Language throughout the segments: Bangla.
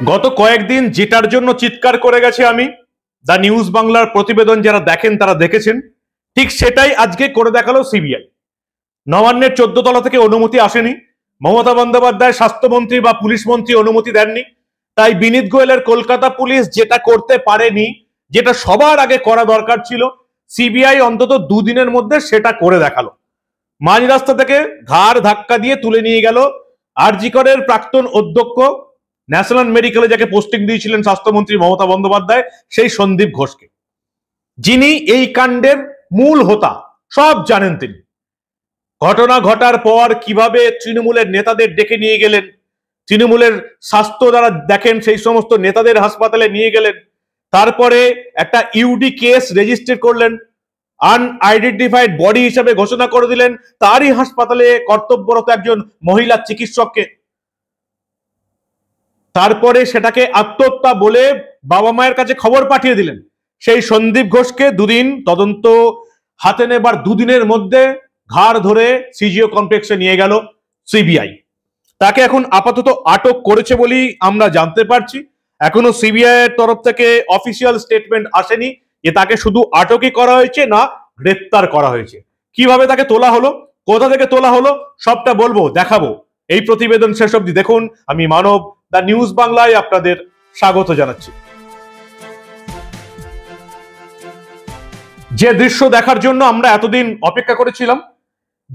গত কয়েকদিন যেটার জন্য চিৎকার করে গেছে আমি, দা নিউজ বাংলার প্রতিবেদন যারা দেখেন তারা দেখেছেন, ঠিক সেটাই আজকে করে দেখালো সিবিআই। নবান্নের 14 তলা থেকে অনুমতি আসেনি, মমতা বন্দ্যোপাধ্যায় স্বাস্থ্যমন্ত্রী বা পুলিশ মন্ত্রী অনুমতি দেননি, তাই বিনীত গোয়েলের কলকাতা পুলিশ যেটা করতে পারেনি, যেটা সবার আগে করা দরকার ছিল, সিবিআই অন্তত দুদিনের মধ্যে সেটা করে দেখালো। মাঝ রাস্তা থেকে ঘাড় ধাক্কা দিয়ে তুলে নিয়ে গেল আরজি করের প্রাক্তন অধ্যক্ষ, ন্যাশনাল মেডিকেলে যাকে পোস্টিং দিয়েছিলেন স্বাস্থ্যমন্ত্রী মমতা বন্দ্যোপাধ্যায়, সেই সন্দীপ ঘোষকে, যিনি এই কাণ্ডের মূল হোতা, সব জানেন তিনি। ঘটনা ঘটার পর কিভাবে তৃণমূলের নেতাদের ডেকে নিয়ে গেলেন, তৃণমূলের স্বাস্থ্য যারা দেখেন সেই সমস্ত নেতাদের হাসপাতালে নিয়ে গেলেন, তারপরে একটা ইউডি কেস রেজিস্টার করলেন, আনআইডেন্টিফাইড বডি হিসেবে ঘোষণা করে দিলেন তারই হাসপাতালে কর্তব্যরত একজন মহিলা চিকিৎসককে, তারপরে সেটাকে আত্মহত্যা বলে বাবা মায়ের কাছে খবর পাঠিয়ে দিলেন। সেই সন্দীপ ঘোষকে দুদিন তদন্ত হাতে নেবার দুদিনের মধ্যে ঘাড় ধরে সিজিও কমপ্লেক্সে নিয়ে গেল সিবিআই। তাকে এখন আপাতত আটক করেছে বলেই আমরা জানতে পারছি। এখনো সিবিআই এর তরফ থেকে অফিসিয়াল স্টেটমেন্ট আসেনি যে তাকে শুধু আটকই করা হয়েছে না গ্রেপ্তার করা হয়েছে। কিভাবে তাকে তোলা হলো, কোথা থেকে তোলা হলো, সবটা বলবো, দেখাবো। এই প্রতিবেদন শেষ অবধি দেখুন। আমি মানব, দা নিউজ বাংলায় আপনাদের স্বাগত জানাচ্ছি। যে দৃশ্য দেখার জন্য আমরা এতদিন অপেক্ষা করেছিলাম,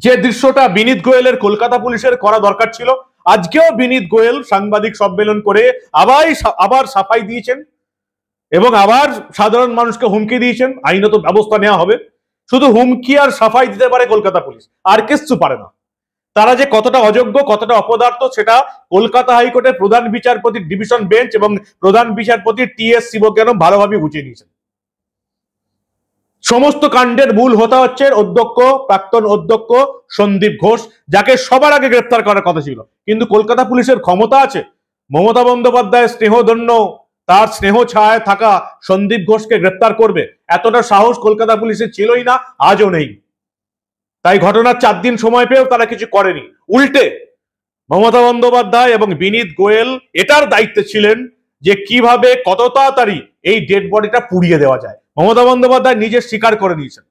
যে দৃশ্যটা বিনীত গোয়েলের কলকাতা পুলিশের করা দরকার ছিল, আজকেও বিনীত গোয়েল সাংবাদিক সম্মেলন করে আবার সাফাই দিয়েছেন এবং আবার সাধারণ মানুষকে হুমকি দিয়েছেন আইনত ব্যবস্থা নেওয়া হবে। শুধু হুমকি আর সাফাই দিতে পারে কলকাতা পুলিশ, আর কিছু পারে না। তারা যে কতটা অযোগ্য, কতটা অপদার্থ, সেটা কলকাতা হাইকোর্টের প্রধান বিচারপতি ডিভিশন বেঞ্চ এবং প্রধান বিচারপতি টি.এস. শিবজ্ঞানম ভালোভাবে বুঝিয়ে দিয়েছেন। সমস্ত কাণ্ডের মূল হোতা হচ্ছে অধ্যক্ষ, প্রাক্তন অধ্যক্ষ সন্দীপ ঘোষ, যাকে সবার আগে গ্রেপ্তার করার কথা ছিল। কিন্তু কলকাতা পুলিশের ক্ষমতা আছে মমতা বন্দ্যোপাধ্যায়ের স্নেহধন্য, তার স্নেহ ছায়ায় থাকা সন্দীপ ঘোষকে গ্রেপ্তার করবে? এতটা সাহস কলকাতা পুলিশের ছিলই না, আজও নেই। তাই ঘটনার 4 দিন সময় পেয়েও তারা কিছু করেনি। উল্টে মমতা বন্দ্যোপাধ্যায় এবং বিনীত গোয়েল এটার দায়িত্বে ছিলেন যে কিভাবে কত তাড়াতাড়ি এই ডেড বডিটা পুড়িয়ে দেওয়া যায়। মমতা বন্দ্যোপাধ্যায় নিজে স্বীকার করে নিয়েছেন,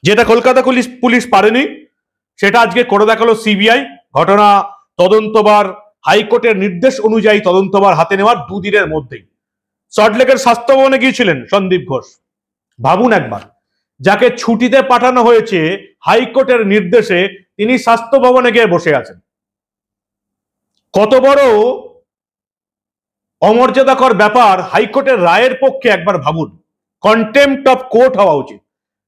যেটা কলকাতা পুলিশ পারেনি সেটা আজকে করে দেখালো সিবিআই। ঘটনা তদন্তবার হাইকোর্টের নির্দেশ অনুযায়ী তদন্তবার হাতে নেওয়ার 2 দিনের মধ্যেই সল্টলেকের স্বাস্থ্য ভবনে গিয়েছিলেন সন্দীপ ঘোষ। ভাবুন একবার, যাকে ছুটিতে পাঠানো হয়েছে হাইকোর্টের নির্দেশে, তিনি স্বাস্থ্য ভবনে গিয়ে বসে আছেন। কত বড় অমর্যাদাকর ব্যাপার হাইকোর্টের রায়ের পক্ষে একবার ভাবুন। কন্টেম্পট অফ কোর্ট হওয়া উচিত।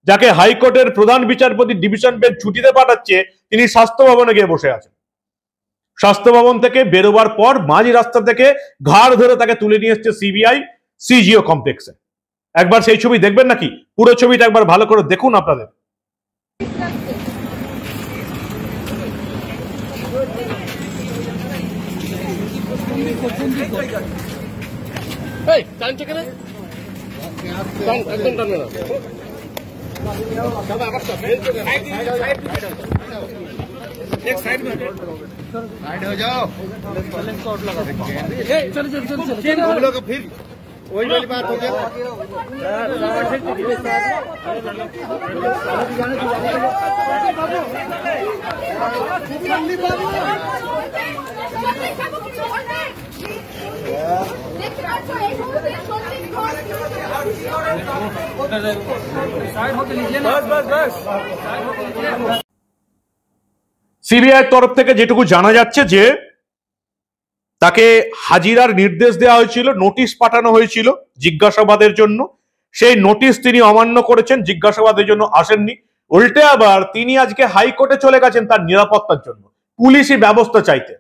যাকে হাইকোর্টের প্রধান বিচারপতি ডিভিশন বেঞ্চ ছুটিতে পাঠাচ্ছে, তিনি স্বাস্থ্য ভবনে গিয়ে বসে আছেন। স্বাস্থ্য ভবন থেকে বেরোবার পর মাঝ রাস্তা থেকে ঘাড় ধরে তাকে তুলে নিয়ে এসছে সিবিআই সিজিও কমপ্লেক্সে। একবার সেই ছবি দেখবেন নাকি? পুরো ছবিটা একবার ভালো করে দেখুন আপনাদের। एक साइड में साइड हो जाओ। चलो हम लोग फिर वही वाली बात हो गया। সিবিআই তরফ থেকে যেটুকু জানা যাচ্ছে যে তাকে হাজিরার নির্দেশ দেওয়া হয়েছিল, নোটিশ পাঠানো হয়েছিল জিজ্ঞাসাবাদের জন্য। সেই নোটিশ তিনি অমান্য করেছেন, জিজ্ঞাসাবাদের জন্য আসেননি। উল্টে আবার তিনি আজকে হাইকোর্টে চলে গেছেন তার নিরাপত্তার জন্য, পুলিশি ব্যবস্থা চাইতে।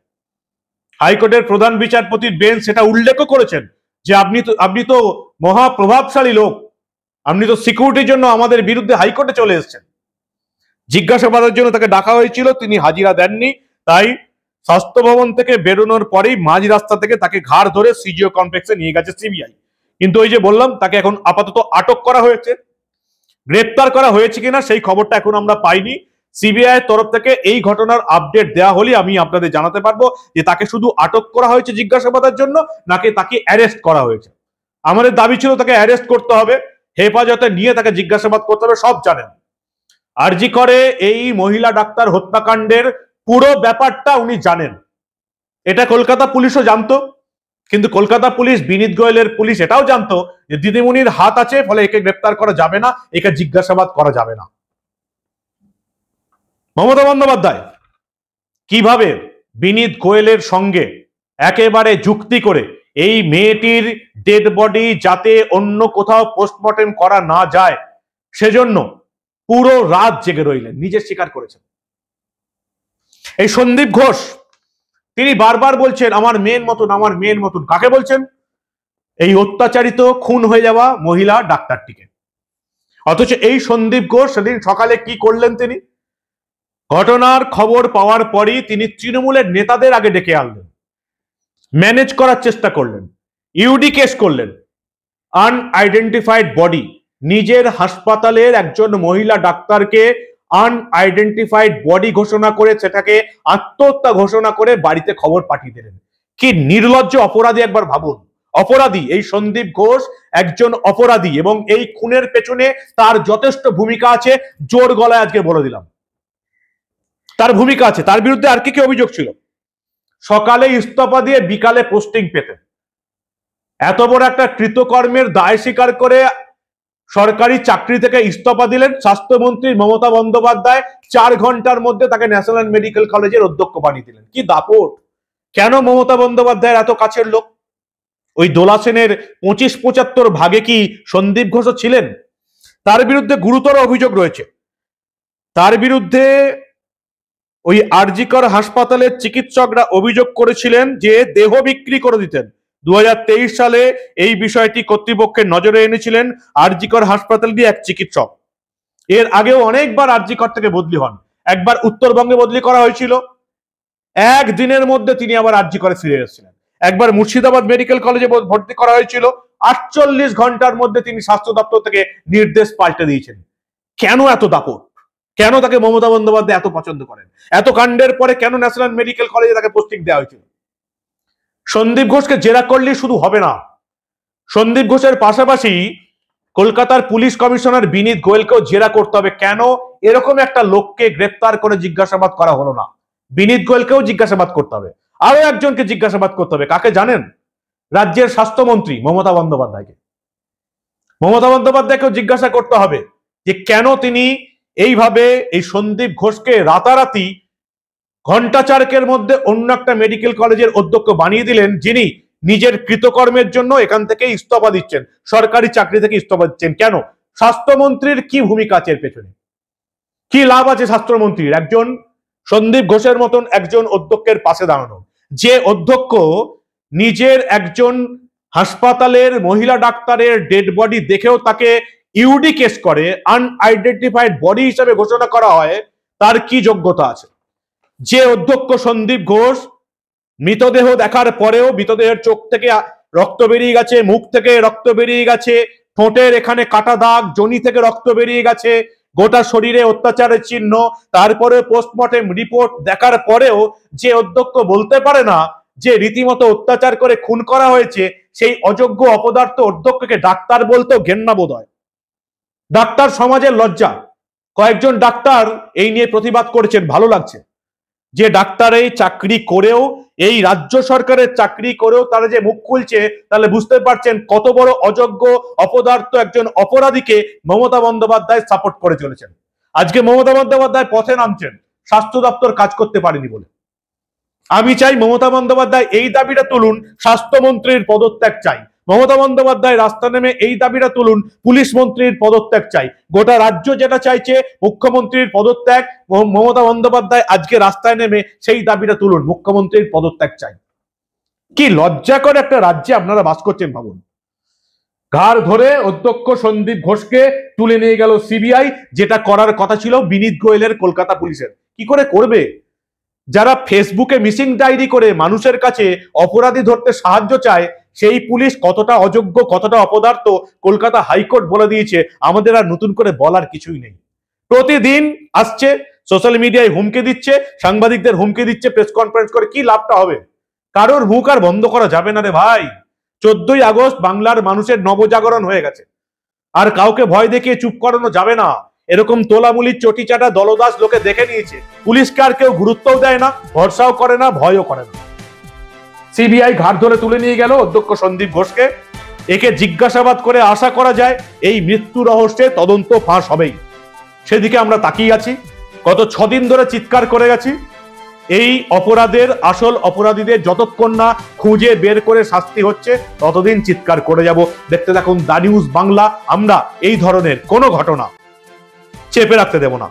হাইকোর্টের প্রধান বিচারপতির বেঞ্চ সেটা উল্লেখ করেছেন যে আপনি তো মহা প্রভাবশালী লোক, আপনি তো সিকিউরিটির জন্য আমাদের বিরুদ্ধে হাইকোর্টে চলে এসেছেন। জিজ্ঞাসাবাদের জন্য তাকে ডাকা হয়েছিল, তিনি হাজিরা দেননি। তাই স্বাস্থ্য ভবন থেকে বেরোনোর পরেই মাঝ রাস্তা থেকে তাকে ঘাড় ধরে সিজিও কমপ্লেক্সে নিয়ে গেছে সিবিআই। কিন্তু ওই যে বললাম তাকে এখন আপাতত আটক করা হয়েছে। গ্রেপ্তার করা হয়েছে কিনা সেই খবরটা এখন আমরা পাইনি। সিবিআই এর তরফ থেকে এই ঘটনার আপডেট দেওয়া হলে আমি আপনাদের জানাতে পারবো যে তাকে শুধু আটক করা হয়েছে জিজ্ঞাসাবাদের জন্য নাকি তাকে অ্যারেস্ট করা হয়েছে। আমাদের দাবি ছিল তাকে অ্যারেস্ট করতে হবে, হেফাজতে নিয়ে তাকে জিজ্ঞাসাবাদ করতে হবে। সব জানেন আরজি করে এই মহিলা ডাক্তার হত্যাকাণ্ডের পুরো ব্যাপারটা উনি জানেন। এটা কলকাতা পুলিশও জানতো, কিন্তু কলকাতা পুলিশ, বিনীত গোয়েলের পুলিশ এটাও জানতো যে দিদিমণির হাত আছে, ফলে একে গ্রেপ্তার করা যাবে না, একে জিজ্ঞাসাবাদ করা যাবে না। মমতা বন্দ্যোপাধ্যায় কিভাবে বিনীত গোয়েলের সঙ্গে একেবারে যুক্তি করে এই মেয়েটির ডেড বডি যাতে অন্য কোথাও পোস্টমর্টেম করা না যায় সেজন্য পুরো রাত জেগে রইলেন, নিজে স্বীকার করেছেন। এই সন্দীপ ঘোষ তিনি বারবার বলছেন আমার মেয়ের মতন, আমার মেয়ের মতন। কাকে বলছেন? এই অত্যাচারিত খুন হয়ে যাওয়া মহিলা ডাক্তারটিকে। অথচ এই সন্দীপ ঘোষ সেদিন সকালে কি করলেন? তিনি ঘটনার খবর পাওয়ার পরই তিনি তৃণমূলের নেতাদের আগে ডেকে আনলেন, ম্যানেজ করার চেষ্টা করলেন, ইউডি কেস করলেন। আনআইডেন্টিফাইড বডি, নিজের হাসপাতালের একজন মহিলা ডাক্তারকে আনআইডেন্টিফাইড বডি ঘোষণা করে সেটাকে আত্মহত্যা ঘোষণা করে বাড়িতে খবর পাঠিয়ে দিলেন। কি নির্লজ্জ অপরাধী, একবার ভাবুন। অপরাধী এই সন্দীপ ঘোষ একজন অপরাধী, এবং এই খুনের পেছনে তার যথেষ্ট ভূমিকা আছে। জোর গলায় আজকে বলে দিলাম তার ভূমিকা আছে। তার বিরুদ্ধে আর কি কি অভিযোগ ছিল? সকালে ইস্তফা দিয়ে বিকালে পোস্টিং পেতেন। এত বড় একটা কৃতকর্মের দায় স্বীকার করে সরকারি চাকরি থেকে ইস্তফা দিলেন স্বাস্থ্যমন্ত্রী মমতা বন্দ্যোপাধ্যায়। 4 ঘন্টার মধ্যে তাকে ন্যাশনাল মেডিকেল কলেজের অধ্যক্ষ বানিয়ে দিলেন। কি দাপট! কেন মমতা বন্দ্যোপাধ্যায়ের এত কাছের লোক? ওই দোলা সেনের 25-75 ভাগে কি সন্দীপ ঘোষও ছিলেন? তার বিরুদ্ধে গুরুতর অভিযোগ রয়েছে। তার বিরুদ্ধে ওই আরজি কর হাসপাতালের চিকিৎসকরা অভিযোগ করেছিলেন যে দেহ বিক্রি করে দিতেন। 2023 সালে এই বিষয়টি কর্তৃপক্ষের নজরে এনেছিলেন আরজি কর হাসপাতাল দিয়ে এক চিকিৎসক। এর আগেও অনেকবার আরজি কর থেকে বদলি হন। একবার উত্তরবঙ্গে বদলি করা হয়েছিল, একদিনের মধ্যে তিনি আবার আরজি করে ফিরে এসেছিলেন। একবার মুর্শিদাবাদ মেডিকেল কলেজে ভর্তি করা হয়েছিল, 48 ঘন্টার মধ্যে তিনি স্বাস্থ্য দপ্তর থেকে নির্দেশ পাল্টে দিয়েছেন। কেন এত দাপট? কেন তাকে মমতা বন্দ্যোপাধ্যায় এত পছন্দ করেন? এত কাণ্ডের পরে কেন ন্যাশনাল মেডিকেল কলেজে তাকে পোস্টিং দেওয়া হয়েছিল? সন্দীপ ঘোষকে জেরা করলে শুধু হবে না, সন্দীপ ঘোষের পাশাপাশি কলকাতার পুলিশ কমিশনার বিনীত গোয়েলকেও জেরা করতে হবে। কেন এরকম একটা লোককে গ্রেপ্তার করে জিজ্ঞাসাবাদ করা হলো না? বিনীত গোয়েলকেও জিজ্ঞাসাবাদ করতে হবে, আরো একজনকে জিজ্ঞাসাবাদ করতে হবে। কাকে জানেন? রাজ্যের স্বাস্থ্যমন্ত্রী মমতা বন্দ্যোপাধ্যায়কে। মমতা বন্দ্যোপাধ্যায়কেও জিজ্ঞাসা করতে হবে যে কেন তিনি এইভাবে এই সন্দীপ ঘোষকে রাতারাতি ঘন্টা 4 মধ্যে অন্য একটা মেডিকেল কলেজের অধ্যক্ষ বানিয়ে দিলেন, যিনি নিজের কৃতকর্মের জন্য এখান থেকে ইস্তফা দিচ্ছেন, সরকারি চাকরি থেকে ইস্তফা দিচ্ছেন। কেন? স্বাস্থ্যমন্ত্রীর কি ভূমিকা আছে এর পেছনে? কি লাভ আছে স্বাস্থ্যমন্ত্রীর একজন সন্দীপ ঘোষের মতন একজন অধ্যক্ষের পাশে দাঁড়ানো? যে অধ্যক্ষ নিজের একজন হাসপাতালের মহিলা ডাক্তারের ডেড বডি দেখেও তাকে ইউডি কেস করে, আনআইডেন্টিফাইড বডি হিসেবে ঘোষণা করা হয়, তার কি যোগ্যতা আছে? যে অধ্যক্ষ সন্দীপ ঘোষ মৃতদেহ দেখার পরেও মৃতদেহের চোখ থেকে রক্ত বেরিয়ে গেছে, মুখ থেকে রক্ত বেরিয়ে গেছে, ঠোঁটের এখানে কাটা দাগ, যোনি থেকে রক্ত বেরিয়ে গেছে, গোটা শরীরে অত্যাচারের চিহ্ন, তারপরে পোস্টমর্টেম রিপোর্ট দেখার পরেও যে অধ্যক্ষ বলতে পারে না যে রীতিমতো অত্যাচার করে খুন করা হয়েছে, সেই অযোগ্য অপদার্থ অধ্যক্ষকে ডাক্তার বলতেও ঘেন্না বোধ হয়। ডাক্তার সমাজের লজ্জা। কয়েকজন ডাক্তার এই নিয়ে প্রতিবাদ করেছেন, ভালো লাগছে যে ডাক্তার এই চাকরি করেও, এই রাজ্য সরকারের চাকরি করেও তারা যে মুখ খুলছে, তাহলে বুঝতে পারছেন কত বড় অযোগ্য অপদার্থ একজন অপরাধীকে মমতা বন্দ্যোপাধ্যায় সাপোর্ট করে চলেছেন। আজকে মমতা বন্দ্যোপাধ্যায় পথে নামছেন স্বাস্থ্য দপ্তর কাজ করতে পারেনি বলে। আমি চাই মমতা বন্দ্যোপাধ্যায় এই দাবিটা তুলুন, স্বাস্থ্যমন্ত্রীর পদত্যাগ চাই। মমতা বন্দ্যোপাধ্যায় রাস্তা নেমে এই দাবিটা তুলুন, পুলিশ মন্ত্রীর পদত্যাগ চাই। গোটা রাজ্য যেটা চাইছে মুখ্যমন্ত্রীর পদত্যাগ, মমতা বন্দ্যোপাধ্যায় আজকে রাস্তায় নেমে সেই দাবিটা তুলুন, মুখ্যমন্ত্রীর পদত্যাগ চাই। কি লজ্জাকর একটা রাজ্যে আপনারা বাস করছেন ভাবুন। ঘাড় ধরে অধ্যক্ষ সন্দীপ ঘোষকে তুলে নিয়ে গেল সিবিআই, যেটা করার কথা ছিল বিনীত গোয়েলের কলকাতা পুলিশের। কি করে করবে? যারা ফেসবুকে মিসিং ডায়েরি করে মানুষের কাছে অপরাধী ধরতে সাহায্য চায়, সেই পুলিশ কতটা অযোগ্য, কতটা অপদার্থ কলকাতা হাইকোর্ট বলে দিয়েছে। আমাদের আর নতুন করে বলার কিছুই নেই। প্রতিদিন আসছে, সোশ্যাল মিডিয়ায় হুমকি দিচ্ছে, সাংবাদিকদের হুমকি দিচ্ছে, প্রেস কনফারেন্স করে কি লাভটা হবে? কারোর মুখ আর বন্ধ করা যাবে না রে ভাই। 14ই আগস্ট বাংলার মানুষের নবজাগরণ হয়ে গেছে, আর কাউকে ভয় দেখিয়ে চুপ করানো যাবে না। এরকম তোলামুলির চটিচাটা দলদাস লোকে দেখে নিয়েছে, পুলিশকে আর কেউ গুরুত্বও দেয় না, ভরসাও করে না, ভয়ও করে না। সিবিআই ঘাট ধরে তুলে নিয়ে গেল অধ্যক্ষ সন্দীপ ঘোষকে। একে জিজ্ঞাসাবাদ করে আশা করা যায় এই মৃত্যু রহস্যে তদন্ত ফাঁস হবেই। সেদিকে আমরা তাকিয়ে আছি। গত 6 দিন ধরে চিৎকার করে গেছি, এই অপরাধের আসল অপরাধীদের যতক্ষণ না খুঁজে বের করে শাস্তি হচ্ছে ততদিন চিৎকার করে যাব। দেখতে থাকুন দা নিউজ বাংলা। আমরা এই ধরনের কোনো ঘটনা চেপে রাখতে দেব না।